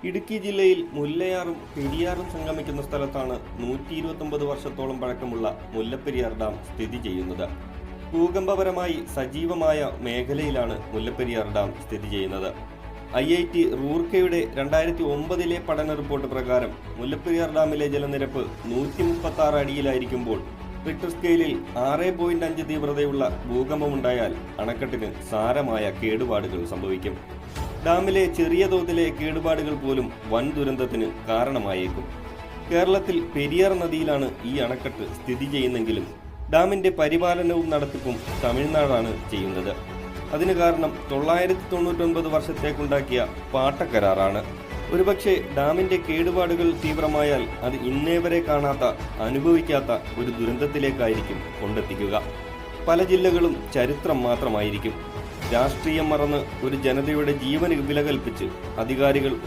ഇടുക്കി ജില്ലയിൽ മുല്ലയാറും പെരിയാറും സംഗമിക്കുന്ന സ്ഥലത്താണ് 129 വർഷത്തോളം പഴക്കമുള്ള മുല്ലപ്പെരിയാർ ഡാം സ്ഥിതി ചെയ്യുന്നത്. ഭൂകമ്പപരമായി സജീവമായ മേഖലയിലാണ് മുല്ലപ്പെരിയാർ ഡാം സ്ഥിതി ചെയ്യുന്നത്. IIT റൂർക്കയുടെ 2009 പഠന റിപ്പോർട്ട് പ്രകാരം മുല്ലപ്പെരിയാർ ഡാമിലെ ജലനിരപ്പ് 136 അടിയിലായിരിക്കുമ്പോൾ റിക്ടർ സ്കെയിലിൽ 6.5 തീവ്രതയുള്ള ഭൂകമ്പമുണ്ടായാൽ അണക്കെട്ടിന് സാരമായ കേടുപാടുകൾ സംഭവിക്കും. ഡാമിലെ ചെറിയ തോതിലെ കേടുപാടുകൾ പോലും വൻ ദുരന്തത്തിന് കാരണമായേക്കും. കേരളത്തിൽ പെരിയാർ നദിയിലാണ് ഈ അണക്കെട്ട് സ്ഥിതി ചെയ്യുന്നെങ്കിലും ഡാമിന്റെ പരിപാലനവും നടത്തിപ്പും തമിഴ്നാടാണ് ചെയ്യുന്നത്. അതിന് കാരണം 999 വർഷത്തേക്കുണ്ടാക്കിയ പാട്ടക്കരാറാണ്. ഒരുപക്ഷെ ഡാമിന്റെ കേടുപാടുകൾ തീവ്രമായാൽ അത് ഇന്നേ വരെ കാണാത്ത, അനുഭവിക്കാത്ത ഒരു ദുരന്തത്തിലേക്കായിരിക്കും കൊണ്ടെത്തിക്കുക. പല ജില്ലകളും ചരിത്രം മാത്രമായിരിക്കും. രാഷ്ട്രീയം മറന്ന് ഒരു ജനതയുടെ ജീവന് വില കൽപ്പിച്ച് അധികാരികൾ